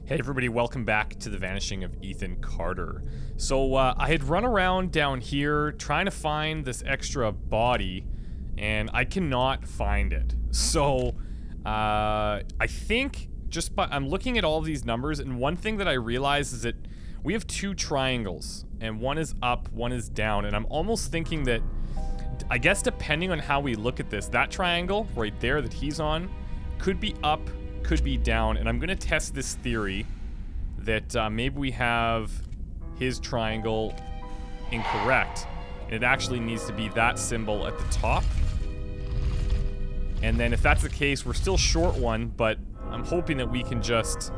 Hey everybody, welcome back to the Vanishing of Ethan Carter. So I had run around down here trying to find this extra body, and I cannot find it. So I think I'm looking at all of these numbers, and one thing that I realized is that we have two triangles, and one is up, one is down, and I'm almost thinking that, I guess depending on how we look at this, that triangle right there that he's on could be up, could be down, and I'm gonna test this theory that maybe we have his triangle incorrect, and it actually needs to be that symbol at the top. And then if that's the case, we're still short one, but I'm hoping that we can just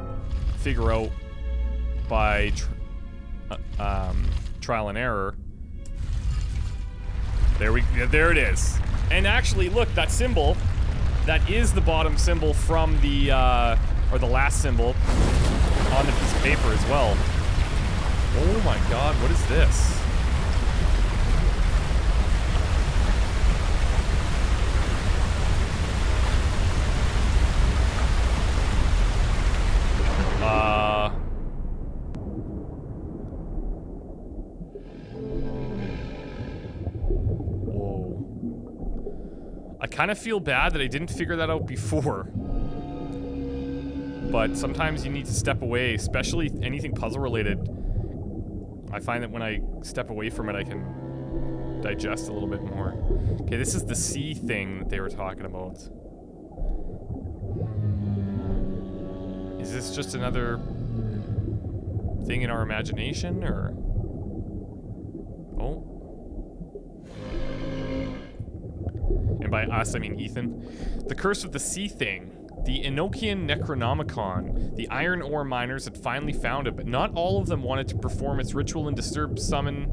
figure out by trial and error. There it is. And actually, look, that symbol, that is the bottom symbol from the, or the last symbol on the piece of paper as well. Oh my god, what is this? Whoa. I kind of feel bad that I didn't figure that out before. But sometimes you need to step away, especially anything puzzle related. I find that when I step away from it, I can digest a little bit more. Okay, this is the C thing that they were talking about. Is this just another thing in our imagination, or? Oh. And by us, I mean Ethan. The curse of the C thing. The Enochian Necronomicon. The iron ore miners had finally found it, but not all of them wanted to perform its ritual and disturb summon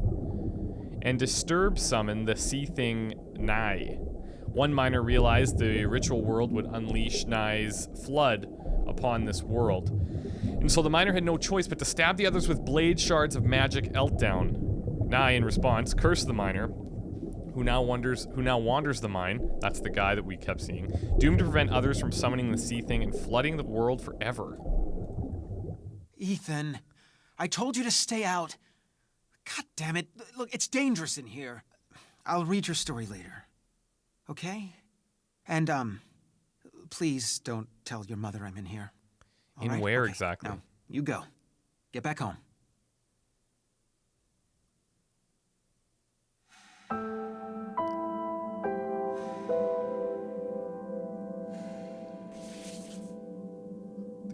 the sea thing Nai. One miner realized the ritual world would unleash Nai's flood upon this world. And so the miner had no choice but to stab the others with blade shards of magic Eltdown. Nai, in response, cursed the miner, who now wanders the mine. That's the guy that we kept seeing. Doomed to prevent others from summoning the sea thing and flooding the world forever. Ethan, I told you to stay out. God damn it. Look, it's dangerous in here. I'll read your story later. Okay? And, please don't tell your mother I'm in here. All right? Where okay. exactly? Now, you go. Get back home.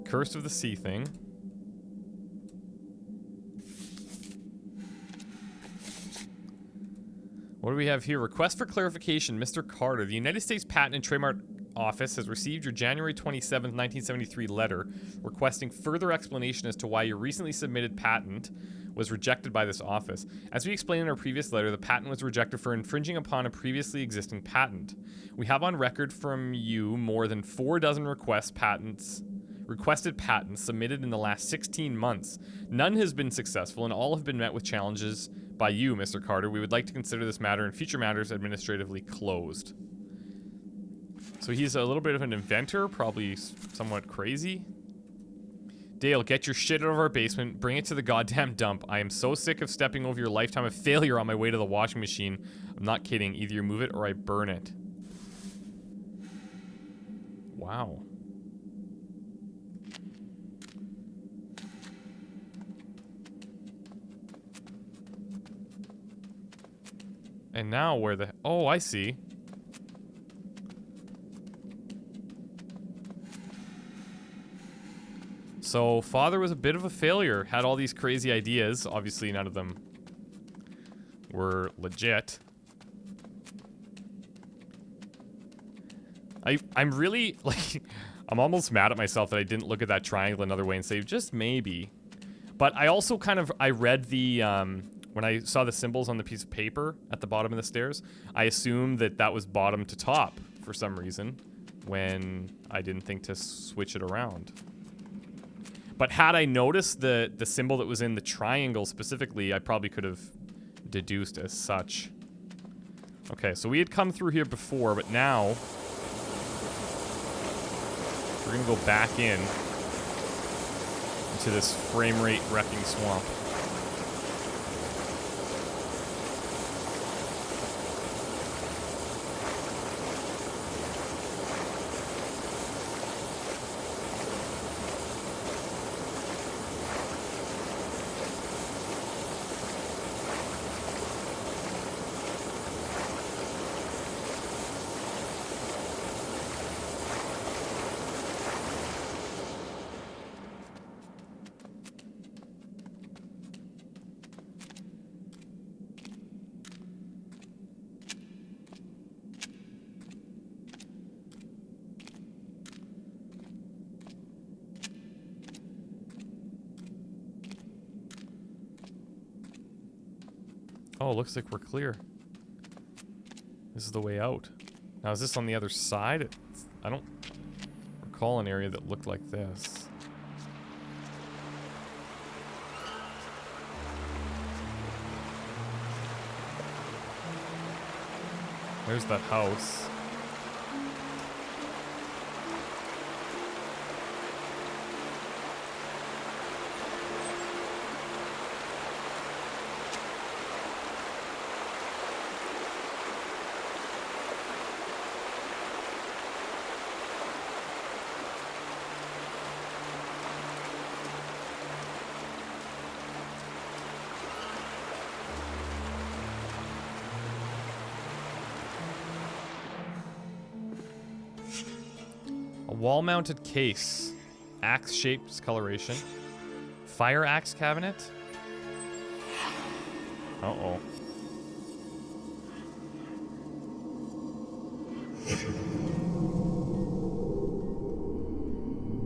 Curse of the Sea thing. What do we have here? Request for clarification, Mr. Carter. The United States Patent and Trademark Office has received your January 27, 1973 letter requesting further explanation as to why your recently submitted patent was rejected by this office. As we explained in our previous letter, the patent was rejected for infringing upon a previously existing patent. We have on record from you more than 4 dozen requested patents submitted in the last 16 months. None has been successful, and all have been met with challenges by you, Mr. Carter. We would like to consider this matter and future matters administratively closed. So he's a little bit of an inventor, probably somewhat crazy. Dale, get your shit out of our basement. Bring it to the goddamn dump. I am so sick of stepping over your lifetime of failure on my way to the washing machine. I'm not kidding. Either you move it or I burn it. Wow. And now where the... Oh, I see. So, father was a bit of a failure. Had all these crazy ideas. Obviously, none of them were legit. I'm really, like... I'm almost mad at myself that I didn't look at that triangle another way and say, just maybe. But I also kind of... I read the... when I saw the symbols on the piece of paper at the bottom of the stairs, I assumed that that was bottom to top for some reason when I didn't think to switch it around. But had I noticed the symbol that was in the triangle specifically, I probably could have deduced as such. Okay, so we had come through here before, but now we're gonna go back in. into this frame rate wrecking swamp. Oh, looks like we're clear. This is the way out. Now, is this on the other side? I don't recall an area that looked like this. There's that house. Wall-mounted case. Axe-shaped discoloration. Fire axe cabinet. Uh-oh.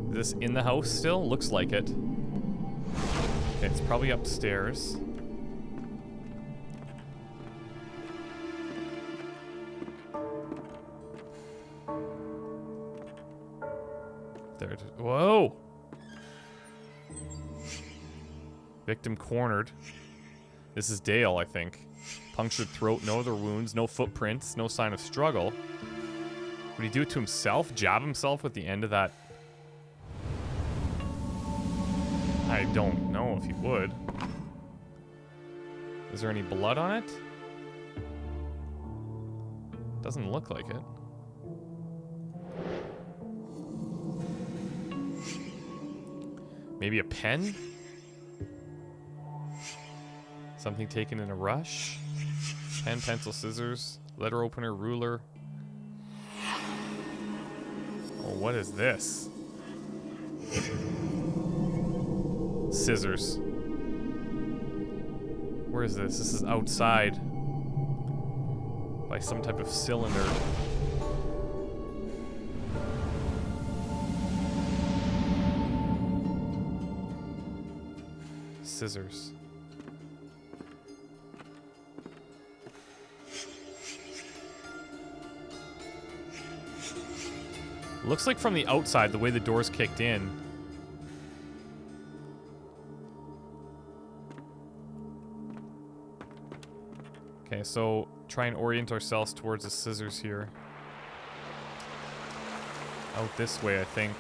Is this in the house still? Looks like it. Okay, it's probably upstairs. There it is. Whoa! Victim cornered. This is Dale, I think. Punctured throat, no other wounds, no footprints, no sign of struggle. Would he do it to himself? Jab himself with the end of that? I don't know if he would. Is there any blood on it? Doesn't look like it. Maybe a pen? Something taken in a rush? Pen, pencil, scissors, letter opener, ruler. Oh, what is this? Scissors. Where is this? This is outside. By some type of cylinder. Scissors. Looks like from the outside, the way the door's kicked in. Okay, so try and orient ourselves towards the scissors here. Out this way, I think.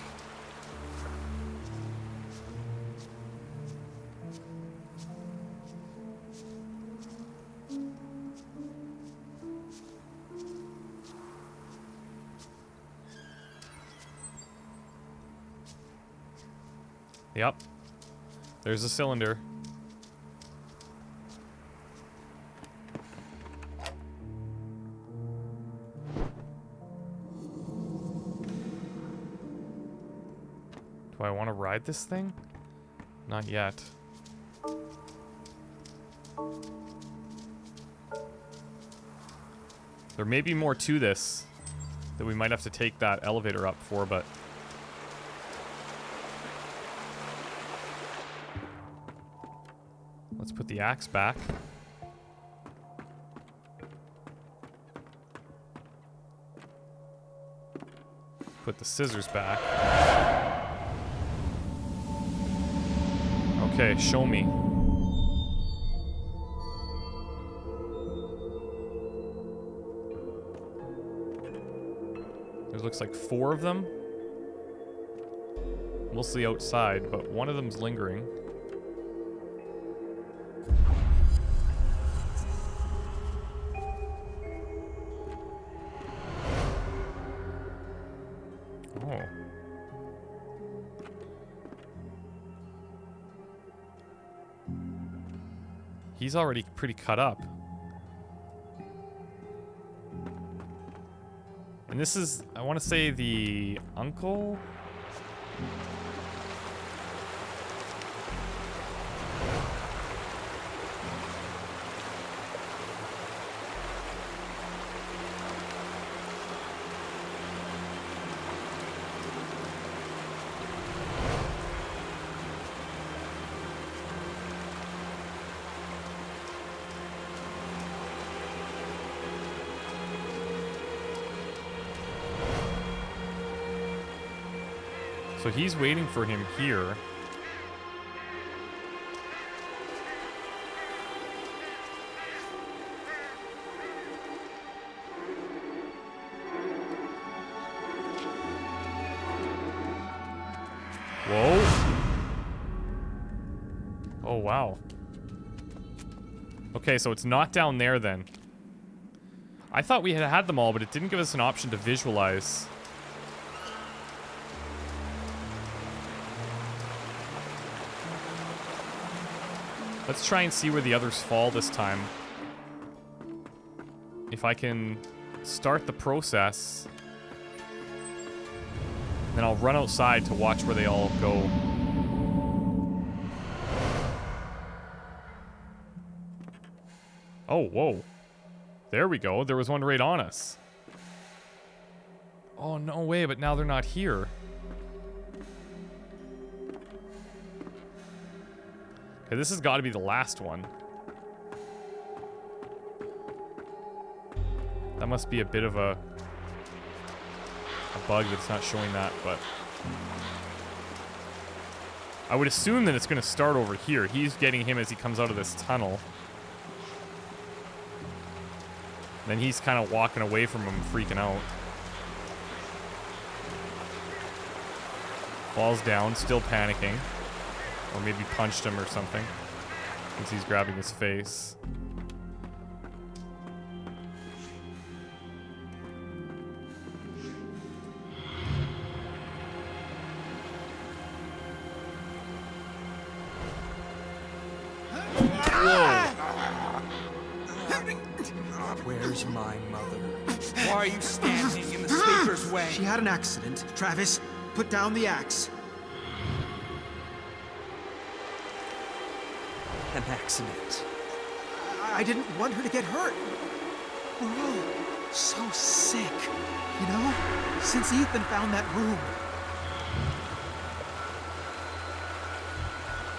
Yep. There's a cylinder. Do I want to ride this thing? Not yet. There may be more to this that we might have to take that elevator up for, but... Let's put the axe back. Put the scissors back. Okay, show me. There looks like 4 of them. mostly outside, but one of them's lingering. Oh. He's already pretty cut up. And this is, I want to say, the uncle? So he's waiting for him here. Whoa. Oh, wow. Okay, so it's not down there then. I thought we had them all, but it didn't give us an option to visualize. Let's try and see where the others fall this time. If I can start the process, then I'll run outside to watch where they all go. Oh, whoa. There we go. There was one right on us. Oh, no way, but now they're not here. Okay, this has got to be the last one. That must be a bit of a bug that's not showing that, but I would assume that it's going to start over here. He's getting him as he comes out of this tunnel. Then he's kind of walking away from him, freaking out. Falls down, still panicking. Or maybe punched him or something, since he's grabbing his face. Where's my mother? Why are you standing in the sleeper's way? She had an accident. Travis, put down the axe. An accident. I didn't want her to get hurt. We're all so sick, you know? Since Ethan found that room.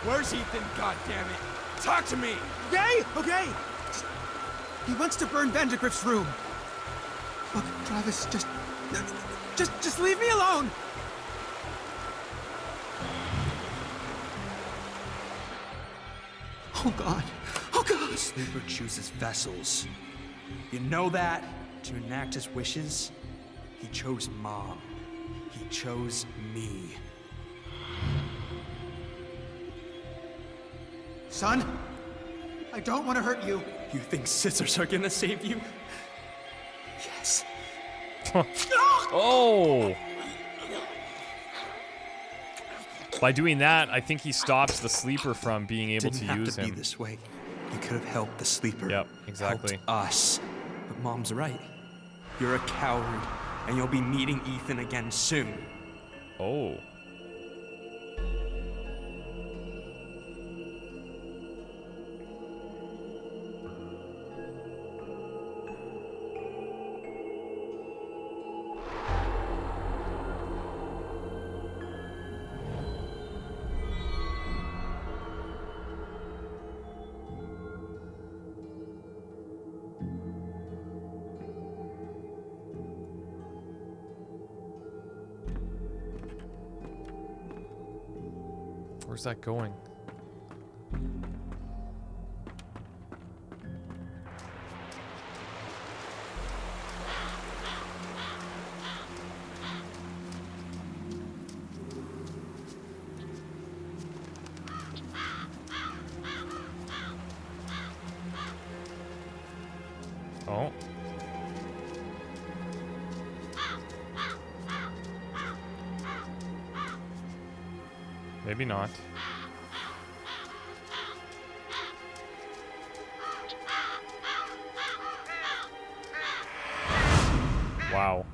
Where's Ethan, goddammit? Talk to me! Okay, okay. He wants to burn Vandergrift's room. Look, Travis, just leave me alone. Oh God, oh God. The sleeper chooses vessels. You know that? To enact his wishes? He chose Mom. He chose me. Son, I don't want to hurt you. You think scissors are gonna save you? Yes. Oh! By doing that, I think he stops the sleeper from being able to use him. Didn't have to be this way. You could have helped the sleeper. Yep, exactly. Helped us. But Mom's right. You're a coward, and you'll be meeting Ethan again soon. Oh. Where's that going? Oh. Maybe not. Wow.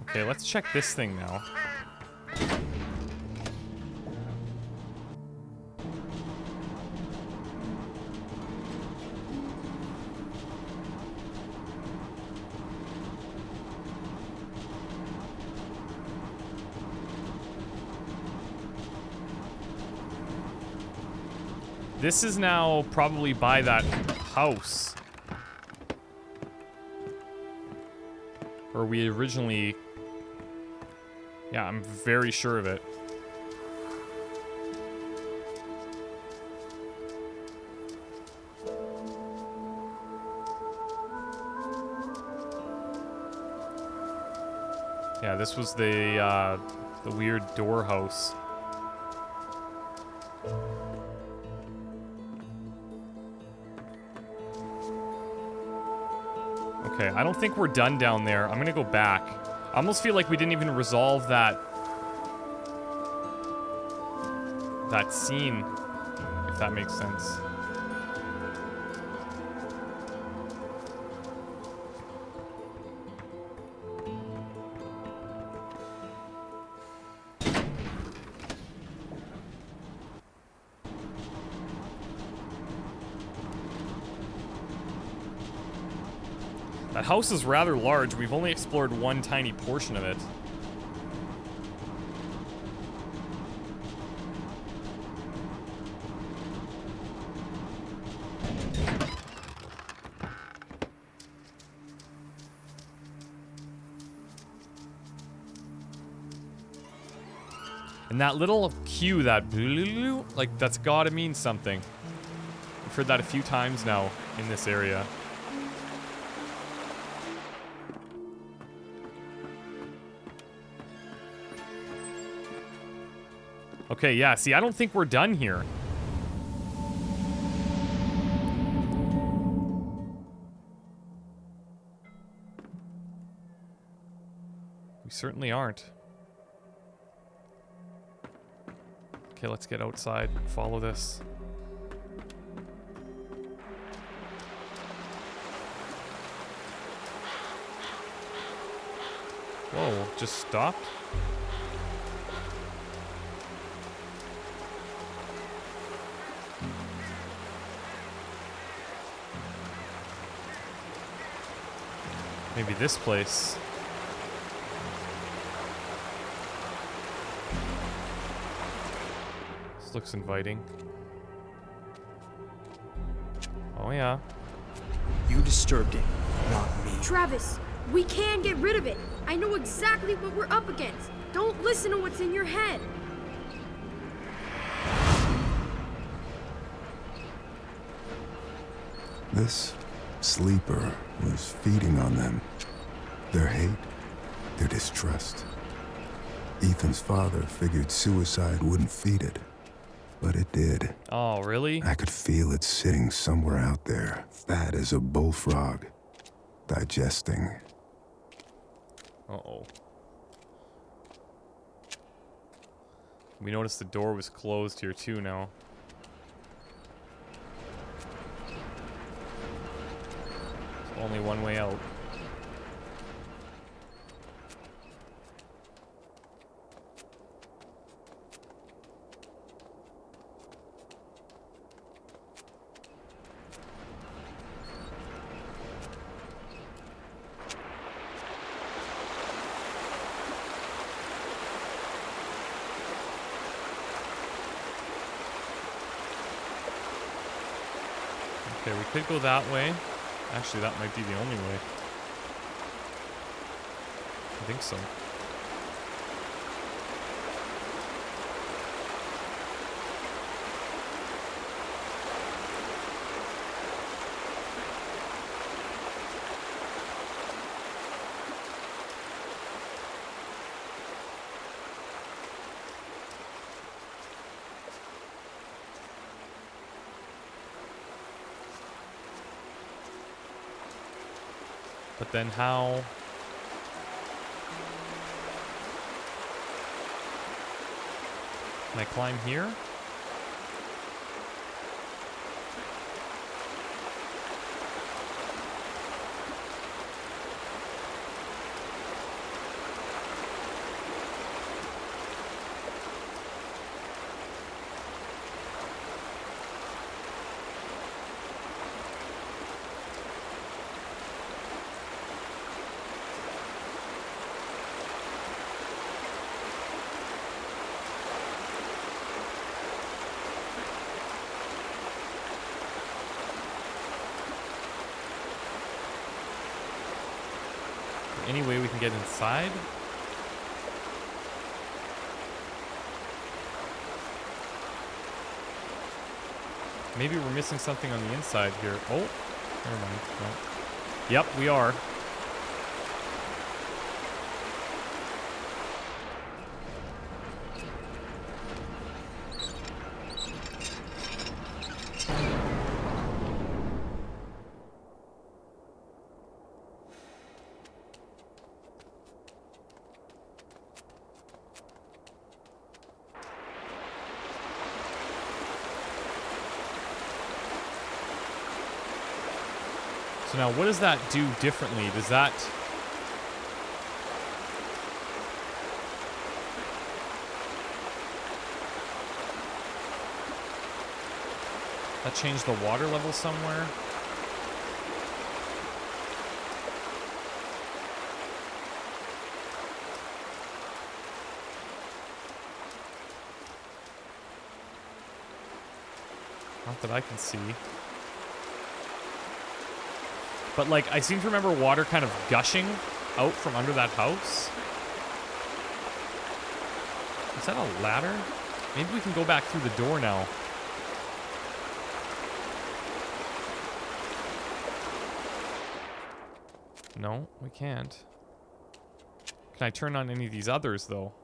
Okay, let's check this thing now. This is now probably by that house. Or we originally... Yeah, I'm very sure of it. Yeah, this was the weird door house. Okay, I don't think we're done down there. I'm gonna go back. I almost feel like we didn't even resolve that scene, if that makes sense. That house is rather large. We've only explored one tiny portion of it. And that little cue, that like, that's gotta mean something. I've heard that a few times now in this area. Okay, yeah, see, I don't think we're done here. We certainly aren't. Okay, let's get outside. Follow this. Whoa, just stopped? Maybe this place. This looks inviting. Oh yeah. You disturbed it, not me. Travis, we can get rid of it. I know exactly what we're up against. Don't listen to what's in your head. This sleeper was feeding on them. Their hate, their distrust. Ethan's father figured suicide wouldn't feed it, but it did. Oh, really? I could feel it sitting somewhere out there, fat as a bullfrog, digesting. Uh-oh. We noticed the door was closed here too now. There's only one way out. Okay, we could go that way. Actually, that might be the only way. I think so. But then how... Can I climb here? Any way we can get inside? Maybe we're missing something on the inside here. Oh, never mind. No. Yep, we are. So now what does that do differently? Does that... That change the water level somewhere? Not that I can see. But, like, I seem to remember water kind of gushing out from under that house. Is that a ladder? Maybe we can go back through the door now. No, we can't. Can I turn on any of these others, though?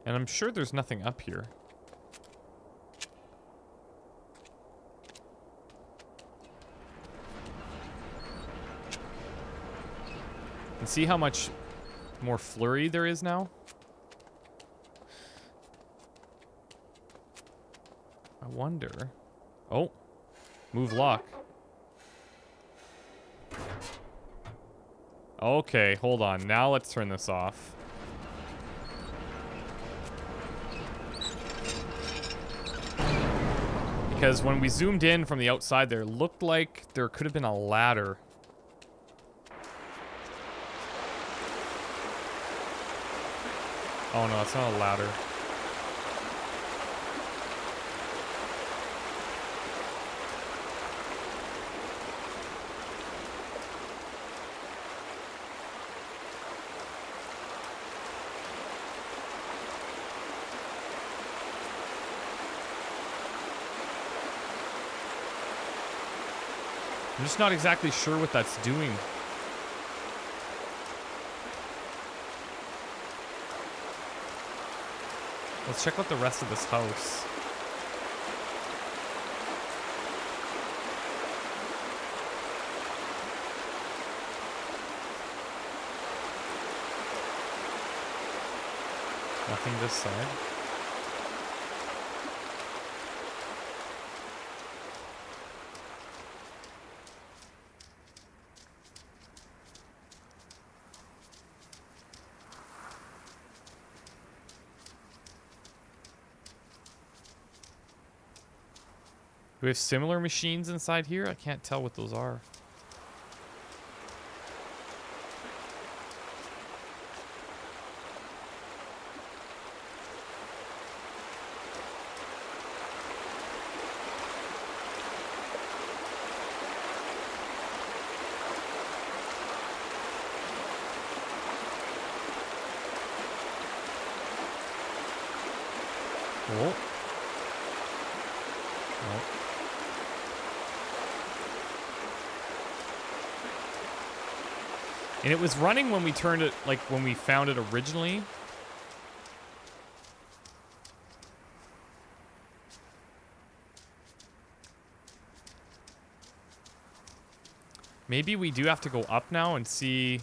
And I'm sure there's nothing up here. And see how much more flurry there is now? I wonder. Oh, move lock. Okay, hold on. Now let's turn this off. Because when we zoomed in from the outside there, it looked like there could have been a ladder. Oh no, it's not a ladder. I'm just not exactly sure what that's doing. Let's check out the rest of this house. Nothing this side. Do we have similar machines inside here? I can't tell what those are. Oh. Oh. And it was running when we turned it, like when we found it originally. Maybe we do have to go up now and see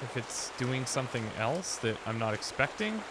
if it's doing something else that I'm not expecting.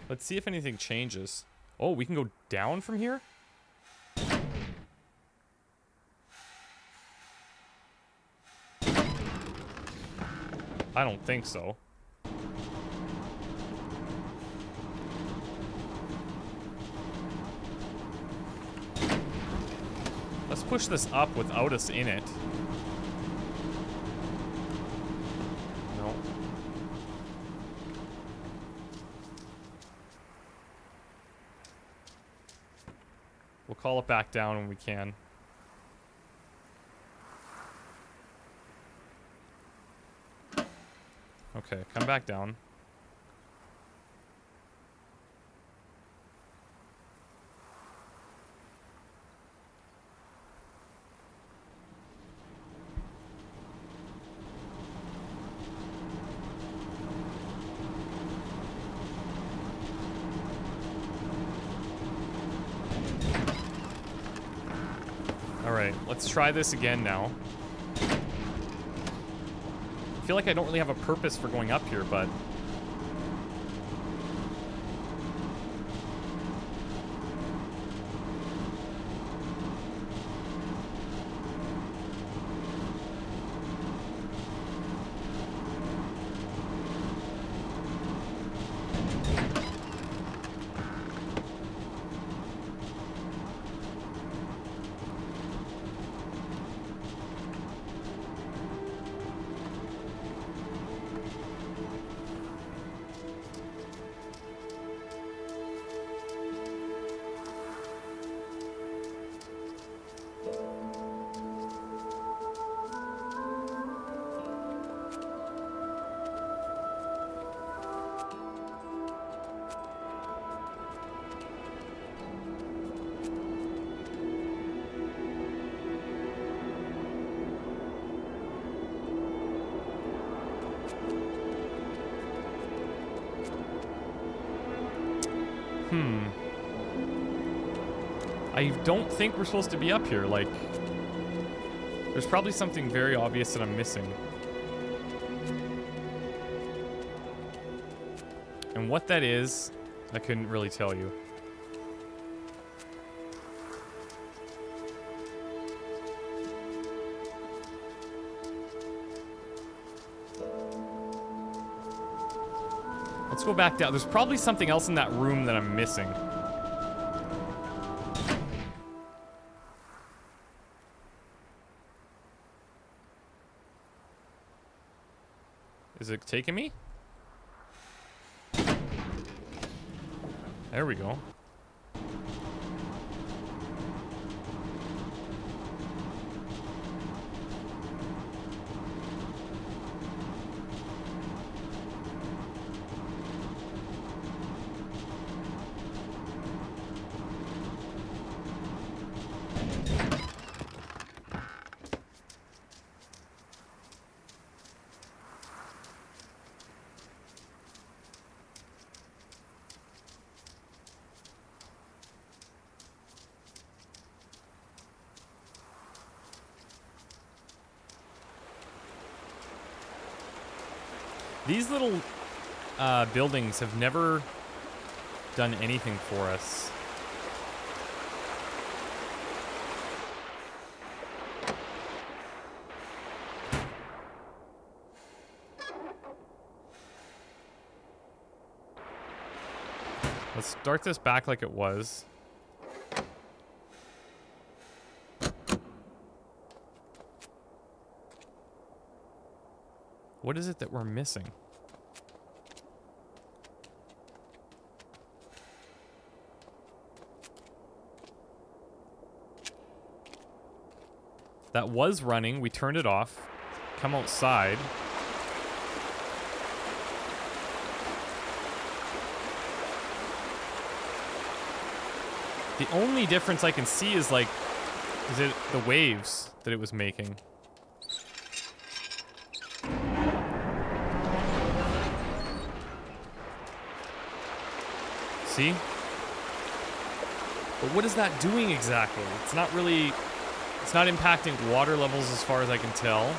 Let's see if anything changes. Oh, we can go down from here? I don't think so. Let's push this up without us in it. No. We'll call it back down when we can. Okay, come back down. Alright, let's try this again now. I feel like I don't really have a purpose for going up here, but... I don't think we're supposed to be up here. Like, there's probably something very obvious that I'm missing. And what that is, I couldn't really tell you. Let's go back down. There's probably something else in that room that I'm missing. Is it taking me? There we go. These little buildings have never done anything for us. Let's start this back like it was. What is it that we're missing? That was running. We turned it off. Come outside. The only difference I can see is like, is it the waves that it was making? See? But what is that doing exactly? It's not really, it's not impacting water levels as far as I can tell.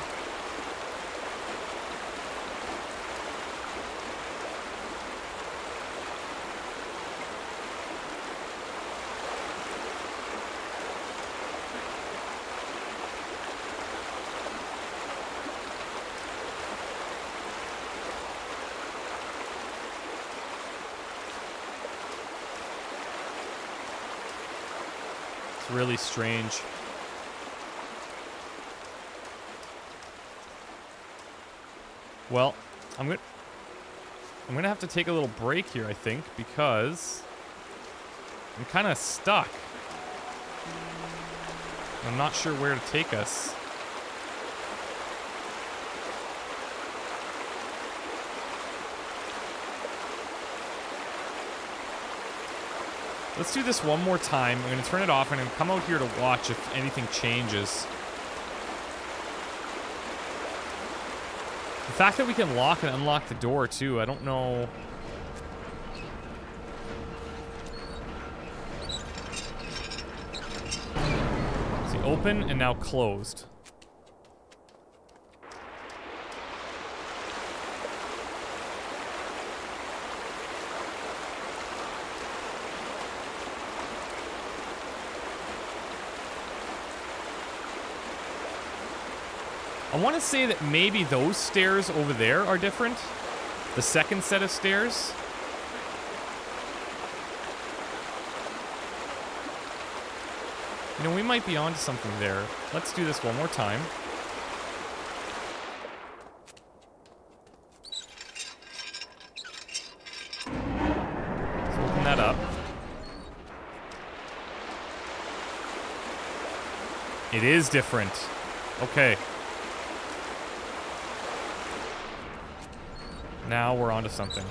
Really strange. Well, I'm gonna have to take a little break here, I think, because I'm kind of stuck. I'm not sure where to take us. Let's do this one more time. I'm going to turn it off and I'm going to come out here to watch if anything changes. The fact that we can lock and unlock the door too, I don't know. See, open and now closed. I want to say that maybe those stairs over there are different. The second set of stairs. You know, we might be onto something there. Let's do this one more time. Let's open that up. It is different. Okay. Now we're onto something.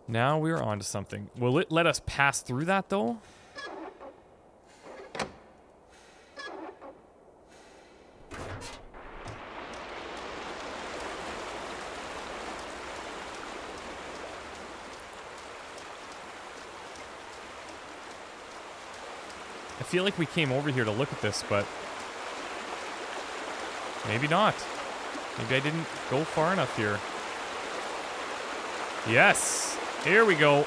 Now we're onto something. Will it let us pass through that, though? I feel like we came over here to look at this, but maybe not. Maybe I didn't go far enough here. Yes! Here we go.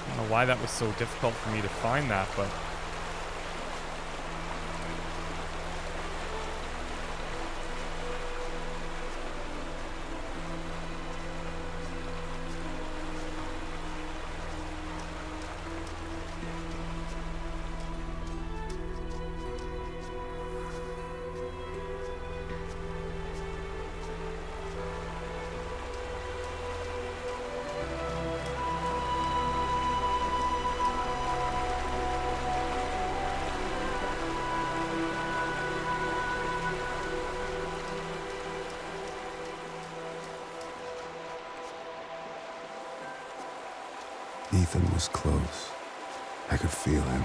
I don't know why that was so difficult for me to find that, but Ethan was close. I could feel him.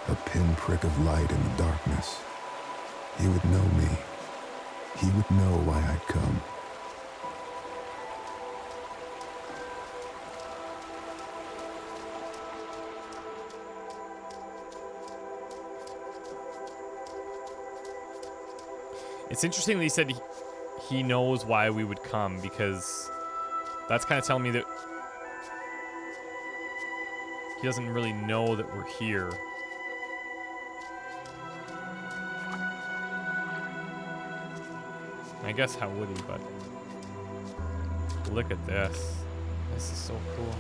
A pinprick of light in the darkness. He would know me. He would know why I'd come. it's interesting that he said he knows why we would come, because that's kind of telling me that He doesn't really know that we're here. I guess how would he, but look at this. This is so cool.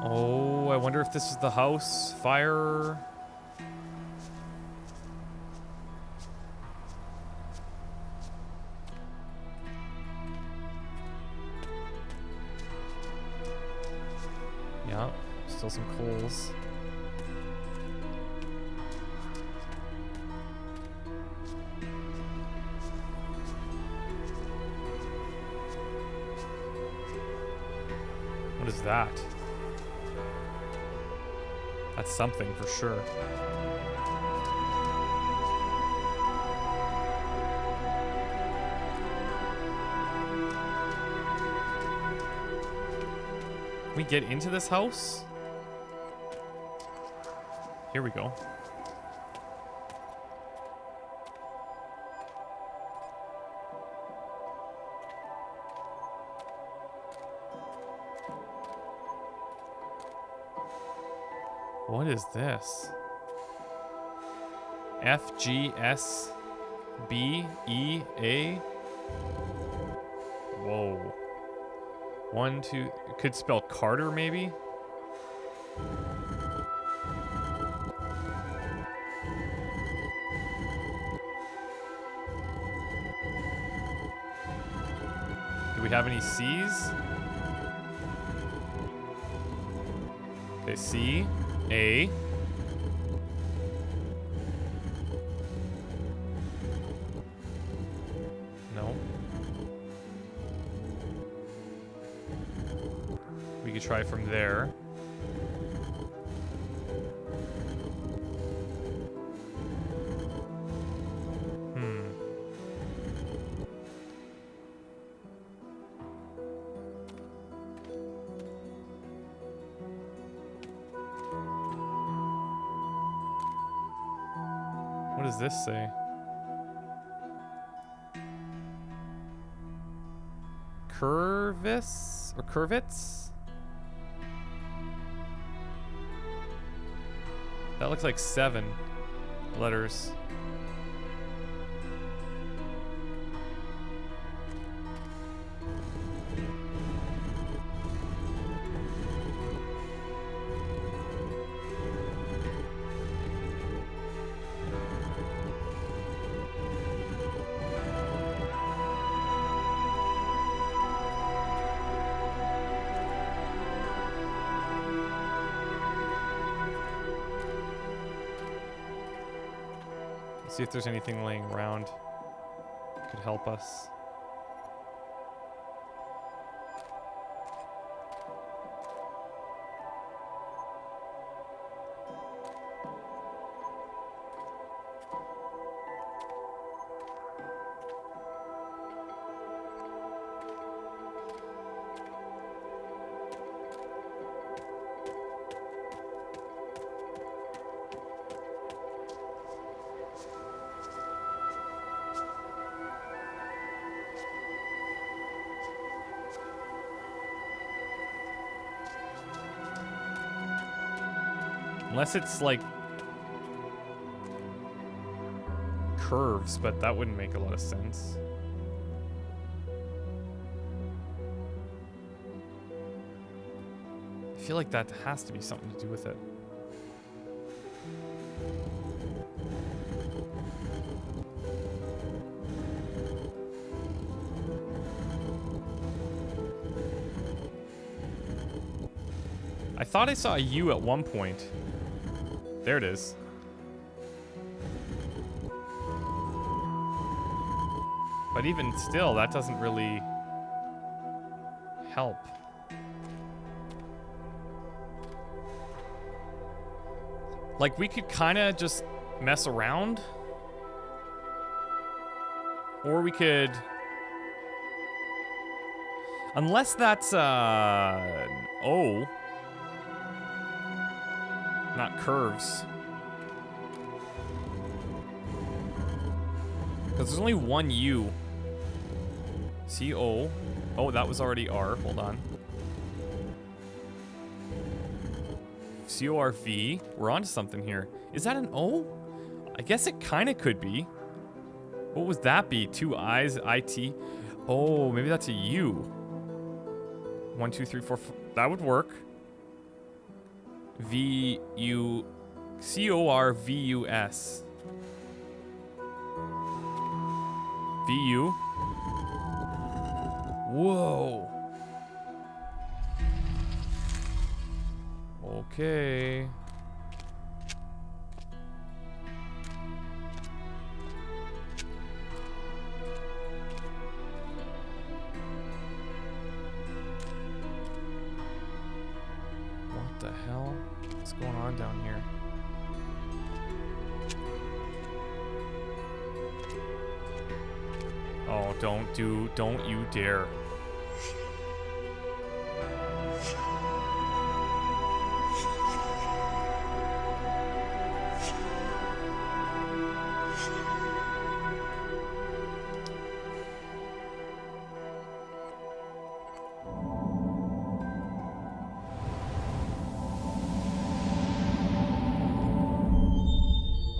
Oh, I wonder if this is the house fire. Yeah, still some coals. What is that? That's something for sure. Can we get into this house? Here we go. What is this? FGSBEA? Whoa. 1, 2. It could spell Carter, maybe? Do we have any C's? Okay, C. A. No. We could try from there. What does this say? Curvis or Curvitz? That looks like 7 letters. See if there's anything laying around that could help us. Unless it's like curves, but that wouldn't make a lot of sense. I feel like that has to be something to do with it. I thought I saw a U at one point. There it is. But even still, that doesn't really help. Like, we could kind of just mess around. Or we could... Unless that's, O. Not curves. Because there's only one U. C-O. Oh, that was already R. Hold on. C-O-R-V. We're on to something here. Is that an O? I guess it kind of could be. What would that be? Two I's, I-T. Oh, maybe that's a U. 1, 2, 3, 4, 5. That would work. V-U... C-O-R-V-U-S. V-U. Whoa. Okay. What the hell? What's going on down here? Oh, don't you dare.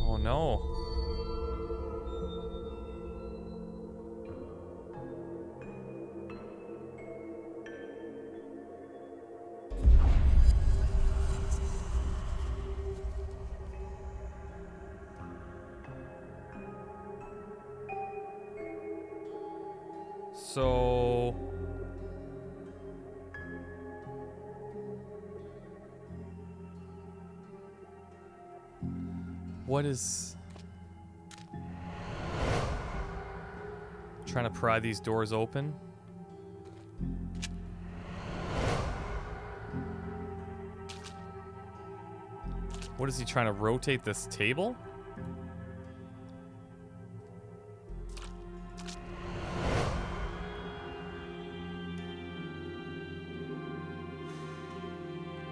Oh no. So... What is... Trying to pry these doors open? What is he trying to rotate this table?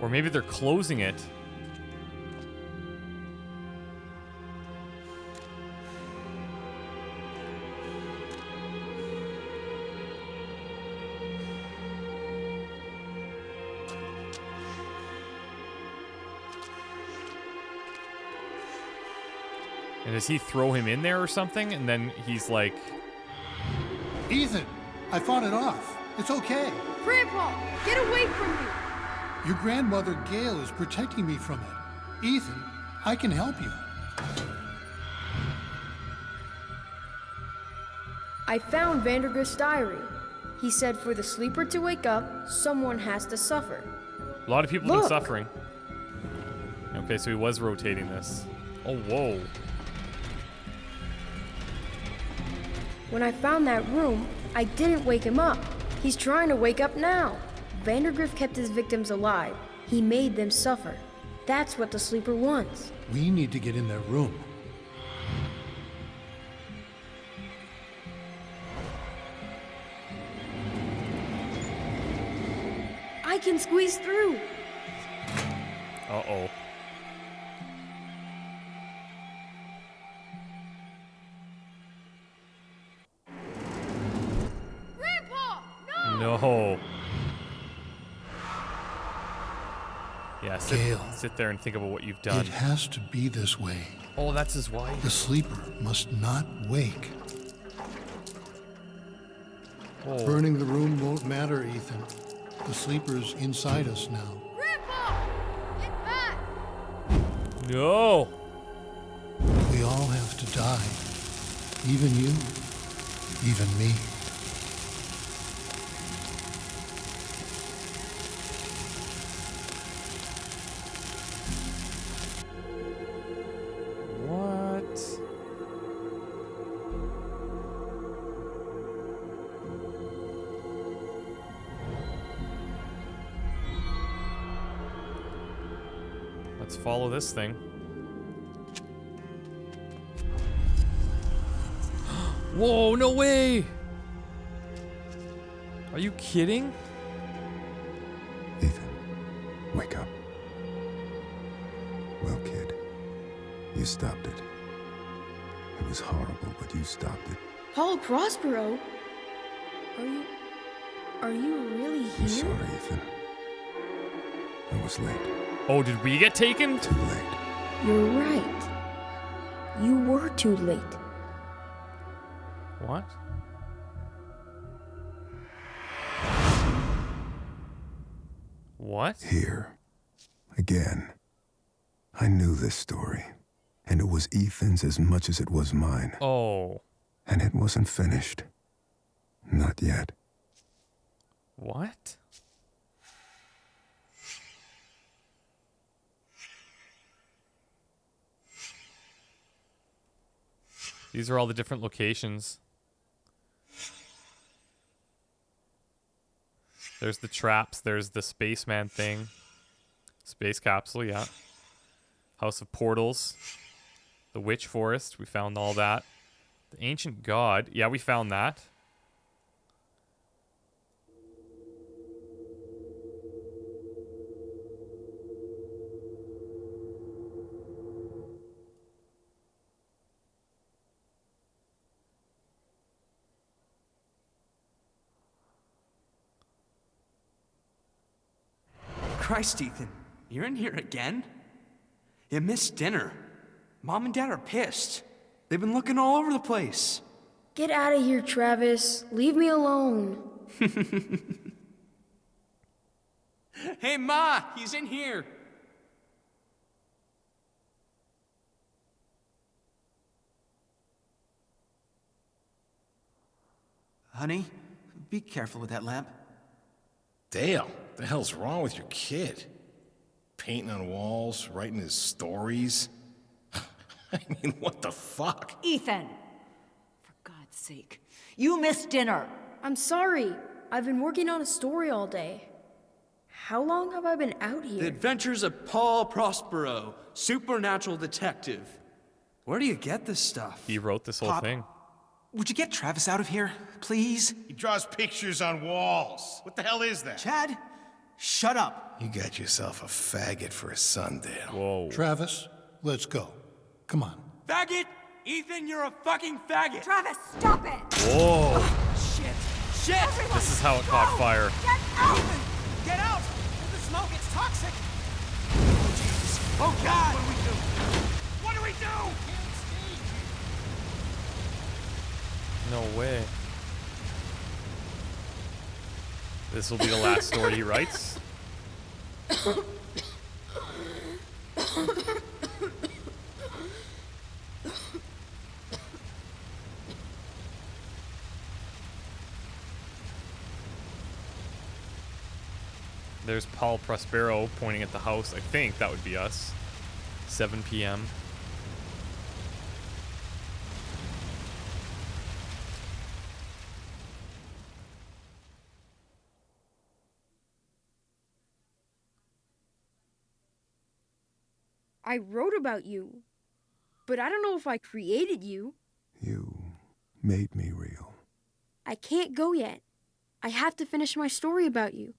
Or maybe they're closing it. And does he throw him in there or something? And then he's like... Ethan, I fought it off. It's okay. Grandpa, get away from me! Your grandmother, Gail, is protecting me from it. Ethan, I can help you. I found Vandergrift's diary. He said for the sleeper to wake up, someone has to suffer. A lot of people have been Look. suffering. Okay, so he was rotating this. Oh, whoa. When I found that room, I didn't wake him up. He's trying to wake up now. Vandergrift kept his victims alive. He made them suffer. That's what the sleeper wants. We need to get in that room. I can squeeze through. Uh-oh. Grandpa, no! No. Yeah, Gail. sit there and think about what you've done. It has to be this way. Oh, that's his wife. The sleeper must not wake. Oh. Burning the room won't matter, Ethan. The sleeper's inside us now. Grandpa, get back! No. We all have to die. Even you. Even me. What? Let's follow this thing. Whoa, no way! Are you kidding? Ethan, wake up. Well, kid, you stopped it. It was horrible, but you stopped it. Paul Prospero? Are you really I'm here? sorry, Ethan. I was late. Oh, did we get taken? Too late. You're right. You were too late. What? What? Here. Again. I knew this story. And it was Ethan's as much as it was mine. Oh. And it wasn't finished. Not yet. What? These are all the different locations. There's the traps. There's the spaceman thing. Space capsule, yeah. House of Portals. The Witch Forest. We found all that. The Ancient God. Yeah, we found that. Christ, Ethan, you're in here again? You missed dinner. Mom and Dad are pissed. They've been looking all over the place. Get out of here, Travis. Leave me alone. Hey, Ma, he's in here. Honey, be careful with that lamp. Dale, the hell's wrong with your kid? Painting on walls, writing his stories. I mean, what the fuck? Ethan! For God's sake, you missed dinner. I'm sorry. I've been working on a story all day. How long have I been out The here? Adventures of Paul Prospero, supernatural detective. Where do you get this stuff? He wrote this whole Pop. thing. Would you get Travis out of here, please? He draws pictures on walls. What the hell is that? Chad, shut up. You got yourself a faggot for a son, Dale. Whoa. Travis, let's go. Come on. Faggot! Ethan, you're a fucking faggot! Travis, stop it! Whoa. Shit! Shit! Everyone, This is how it caught go! fire. Get out! Get out! The smoke, it's toxic! Oh, Jesus. Oh, God! What do we do? No way. This will be the last story he writes. There's Paul Prospero pointing at the house. I think that would be us. 7 p.m. I wrote about you, but I don't know if I created you. You made me real. I can't go yet. I have to finish my story about you.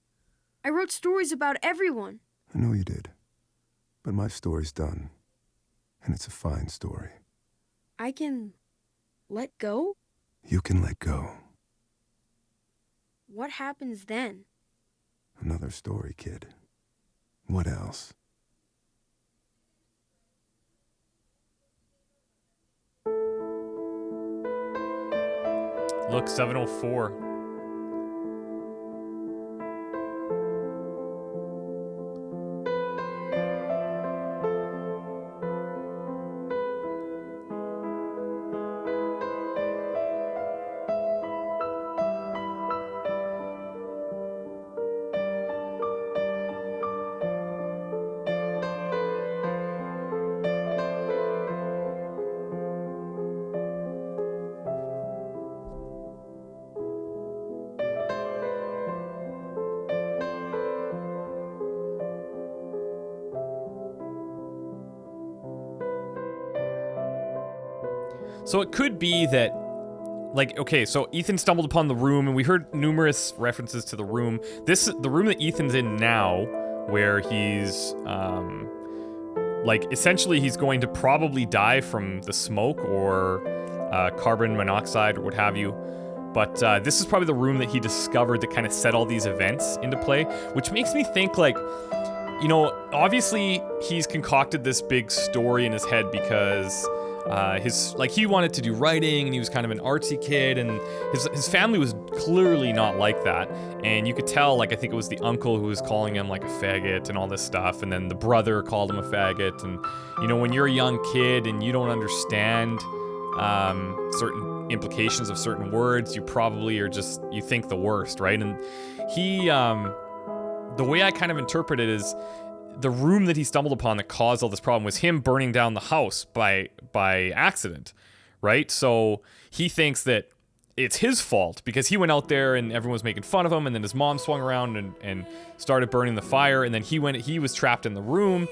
I wrote stories about everyone. I know you did. But my story's done. And it's a fine story. I can let go? You can let go. What happens then? Another story, kid. What else? Look, 7:04. So it could be that like, okay, so Ethan stumbled upon the room, and we heard numerous references to the room. The room that Ethan's in now, where he's, like, essentially he's going to probably die from the smoke or carbon monoxide or what have you. But this is probably the room that he discovered that kind of set all these events into play, which makes me think, like, you know, obviously he's concocted this big story in his head because he wanted to do writing, and he was kind of an artsy kid, and his family was clearly not like that. And you could tell, like, I think it was the uncle who was calling him like a faggot and all this stuff, and then the brother called him a faggot. And, you know, when you're a young kid and you don't understand certain implications of certain words, you probably are just, you think the worst, right? And he, the way I kind of interpret it is, the room that he stumbled upon that caused all this problem was him burning down the house by accident, right? So he thinks that it's his fault because he went out there and everyone was making fun of him, and then his mom swung around and started burning the fire, and then he was trapped in the room,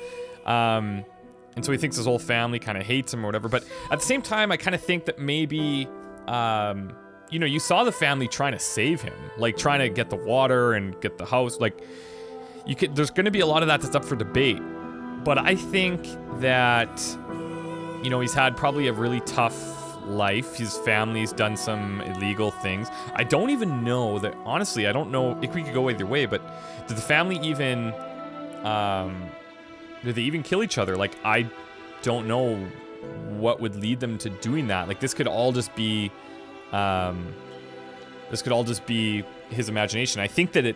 and so he thinks his whole family kind of hates him or whatever. But at the same time, I kind of think that maybe, you know, you saw the family trying to save him, like trying to get the water and get the house, like, there's going to be a lot of that that's up for debate. But I think that, you know, he's had probably a really tough life. His family's done some illegal things. I don't even know that, honestly, I don't know if we could go either way, but did the family even, did they even kill each other? Like, I don't know what would lead them to doing that. Like, this could all just be his imagination. I think that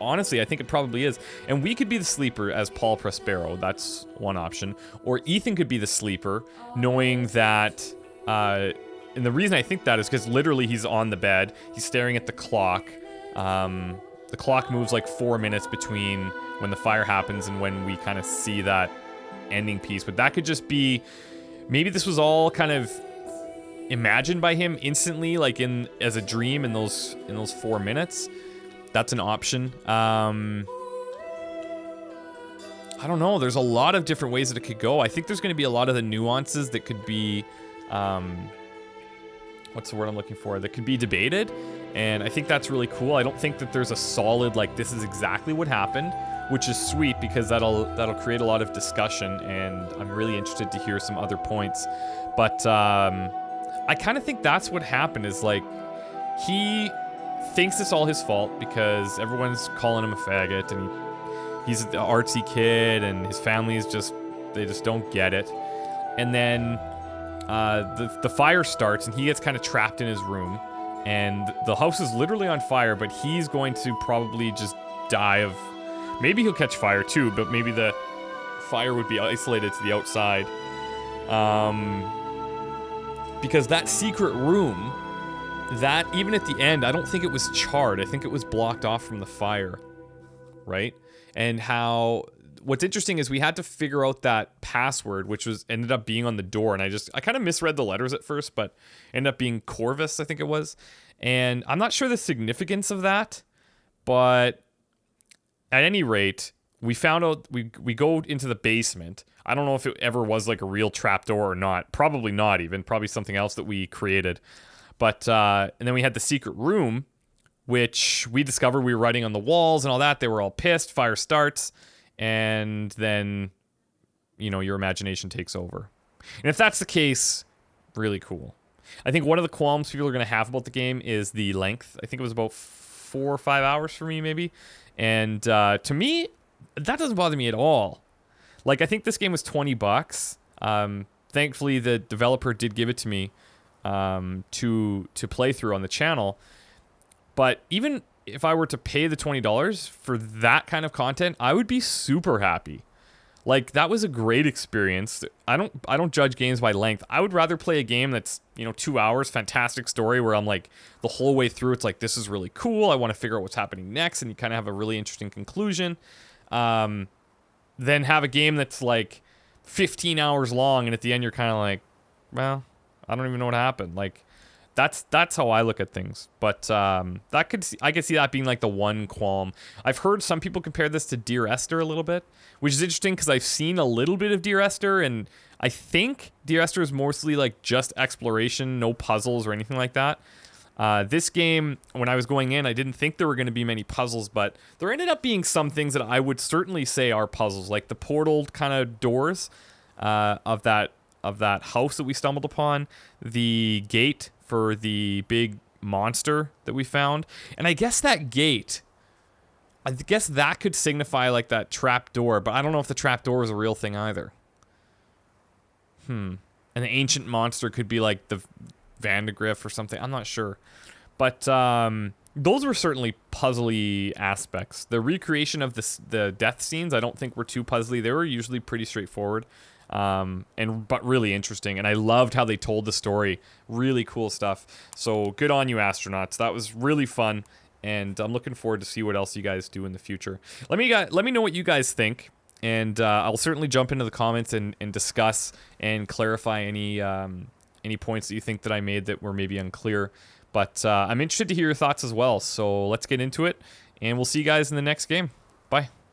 honestly, I think it probably is. And we could be the sleeper as Paul Prospero. That's one option. Or Ethan could be the sleeper, knowing that, and the reason I think that is because literally he's on the bed, he's staring at the clock. The clock moves like 4 minutes between when the fire happens and when we kind of see that ending piece. But that could just be, maybe this was all kind of imagined by him instantly, like as a dream in those 4 minutes. That's an option. I don't know. There's a lot of different ways that it could go. I think there's going to be a lot of the nuances that could be, what's the word I'm looking for? That could be debated, and I think that's really cool. I don't think that there's a solid, like, this is exactly what happened, which is sweet because that'll create a lot of discussion, and I'm really interested to hear some other points. But I kind of think that's what happened, is like, he thinks it's all his fault because everyone's calling him a faggot, and he's an artsy kid, and his family is they just don't get it. And then the fire starts, and he gets kind of trapped in his room, and the house is literally on fire, but he's going to probably just die of, maybe he'll catch fire too, but maybe the fire would be isolated to the outside. Because that secret room, that even at the end, I don't think it was charred. I think it was blocked off from the fire, right? And what's interesting is we had to figure out that password, which ended up being on the door, and I kind of misread the letters at first, but ended up being Corvus, I think it was. And I'm not sure the significance of that, but at any rate, we found out, we go into the basement. I don't know if it ever was like a real trapdoor or not. Probably not even. Probably something else that we created. But, and then we had the secret room, which we discovered we were writing on the walls and all that. They were all pissed. Fire starts. And then, you know, your imagination takes over. And if that's the case, really cool. I think one of the qualms people are going to have about the game is the length. I think it was about 4 or 5 hours for me, maybe. And to me, that doesn't bother me at all. Like, I think this game was $20. Thankfully, the developer did give it to me to play through on the channel. But even if I were to pay the $20 for that kind of content, I would be super happy. Like, that was a great experience. I don't judge games by length. I would rather play a game that's, 2 hours, fantastic story, where I'm like, the whole way through, it's like, this is really cool. I want to figure out what's happening next, and you kind of have a really interesting conclusion. Then have a game that's like 15 hours long, and at the end you're kind of like, well, I don't even know what happened. Like, that's how I look at things. But I could see that being like the one qualm. I've heard some people compare this to Dear Esther a little bit, which is interesting because I've seen a little bit of Dear Esther, and I think Dear Esther is mostly like just exploration, no puzzles or anything like that. This game, when I was going in, I didn't think there were going to be many puzzles, but there ended up being some things that I would certainly say are puzzles, like the portal kind of doors of that house that we stumbled upon, the gate for the big monster that we found, and I guess that gate, I guess that could signify like that trap door, but I don't know if the trap door is a real thing either. And the ancient monster could be like the Vandergriff or something. I'm not sure. But those were certainly puzzly aspects. The recreation of the death scenes, I don't think were too puzzly. They were usually pretty straightforward, but really interesting. And I loved how they told the story. Really cool stuff. So good on you, astronauts. That was really fun. And I'm looking forward to see what else you guys do in the future. Let me know what you guys think. And I'll certainly jump into the comments and discuss and clarify any points that you think that I made that were maybe unclear. But I'm interested to hear your thoughts as well. So let's get into it, and we'll see you guys in the next game. Bye.